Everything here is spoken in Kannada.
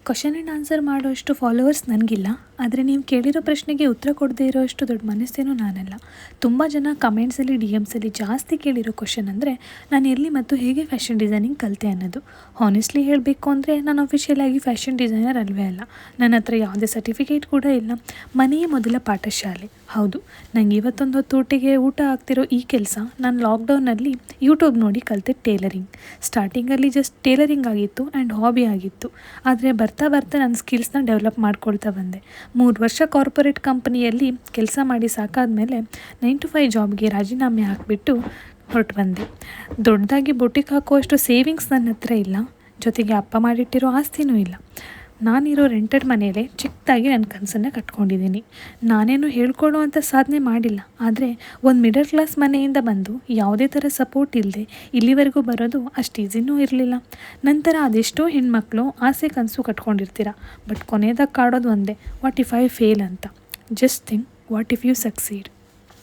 ಕ್ವಶನ್ ಆ್ಯಂಡ್ ಆನ್ಸರ್ ಮಾಡೋಷ್ಟು ಫಾಲೋವರ್ಸ್ ನನಗಿಲ್ಲ. ಆದರೆ ನೀವು ಕೇಳಿರೋ ಪ್ರಶ್ನೆಗೆ ಉತ್ತರ ಕೊಡದೇ ಇರೋಷ್ಟು ದೊಡ್ಡ ಮನಸ್ಸೇನೂ ನಾನಲ್ಲ. ತುಂಬ ಜನ ಕಮೆಂಟ್ಸಲ್ಲಿ DMಸಲ್ಲಿ ಜಾಸ್ತಿ ಕೇಳಿರೋ ಕ್ವಶನ್ ಅಂದರೆ ನಾನು ಎಲ್ಲಿ ಮತ್ತು ಹೇಗೆ ಫ್ಯಾಷನ್ ಡಿಸೈನಿಂಗ್ ಕಲಿತೆ ಅನ್ನೋದು. ಹಾನೆಸ್ಟ್ಲಿ ಹೇಳಬೇಕು ಅಂದರೆ ನಾನು ಅಫಿಷಿಯಲಾಗಿ ಫ್ಯಾಷನ್ ಡಿಸೈನರ್ ಅಲ್ವೇ ಅಲ್ಲ. ನನ್ನ ಹತ್ರ ಯಾವುದೇ ಸರ್ಟಿಫಿಕೇಟ್ ಕೂಡ ಇಲ್ಲ. ಮನೆಯೇ ಮೊದಲ ಪಾಠಶಾಲೆ. ಹೌದು, ನನಗೆ ಇವತ್ತೊಂದು ಹೊತ್ತು ಊಟಿಗೆ ಊಟ ಆಗ್ತಿರೋ ಈ ಕೆಲಸ ನಾನು ಲಾಕ್ಡೌನಲ್ಲಿ ಯೂಟ್ಯೂಬ್ ನೋಡಿ ಕಲಿತೆ ಟೇಲರಿಂಗ್. ಸ್ಟಾರ್ಟಿಂಗಲ್ಲಿ ಜಸ್ಟ್ ಟೇಲರಿಂಗ್ ಆಗಿತ್ತು ಆ್ಯಂಡ್ ಹಾಬಿ ಆಗಿತ್ತು. ಆದರೆ ಬರ್ತಾ ನನ್ನ ಸ್ಕಿಲ್ಸ್ನ ಡೆವಲಪ್ ಮಾಡ್ಕೊಳ್ತಾ ಬಂದೆ. 3 ವರ್ಷ ಕಾರ್ಪೊರೇಟ್ ಕಂಪನಿಯಲ್ಲಿ ಕೆಲಸ ಮಾಡಿ ಸಾಕಾದಮೇಲೆ 9 to 5 ಜಾಬ್ಗೆ ರಾಜೀನಾಮೆ ಹಾಕಿಬಿಟ್ಟು ಹೊರಟು ಬಂದೆ. ದೊಡ್ಡದಾಗಿ ಬೊಟಿಕ್ ಹಾಕುವಷ್ಟು ಸೇವಿಂಗ್ಸ್ ನನ್ನ ಹತ್ರ ಇಲ್ಲ. ಜೊತೆಗೆ ಅಪ್ಪ ಮಾಡಿಟ್ಟಿರೋ ಆಸ್ತಿನೂ ಇಲ್ಲ. ನಾನಿರೋ ರೆಂಟೆಡ್ ಮನೆಯಲ್ಲೇ ಚಿಕ್ಕದಾಗಿ ನನ್ನ ಕನಸನ್ನು ಕಟ್ಕೊಂಡಿದ್ದೀನಿ. ನಾನೇನು ಹೇಳ್ಕೊಳ್ಳೋ ಅಂಥ ಸಾಧನೆ ಮಾಡಿಲ್ಲ. ಆದರೆ ಒಂದು ಮಿಡಲ್ ಕ್ಲಾಸ್ ಮನೆಯಿಂದ ಬಂದು ಯಾವುದೇ ಥರ ಸಪೋರ್ಟ್ ಇಲ್ಲದೆ ಇಲ್ಲಿವರೆಗೂ ಬರೋದು ಅಷ್ಟು ಈಸಿನೂ ಇರಲಿಲ್ಲ. ನಂತರ ಅದೆಷ್ಟೋ ಹೆಣ್ಮಕ್ಳು ಆಸೆ ಕನಸು ಕಟ್ಕೊಂಡಿರ್ತೀರ. ಬಟ್ ಕೊನೆಯದಾಗಿ ಕಾಡೋದು ಒಂದೇ, ವಾಟ್ ಇಫ್ ಐ ಫೇಲ್ ಅಂತ. Just think, what if you succeed.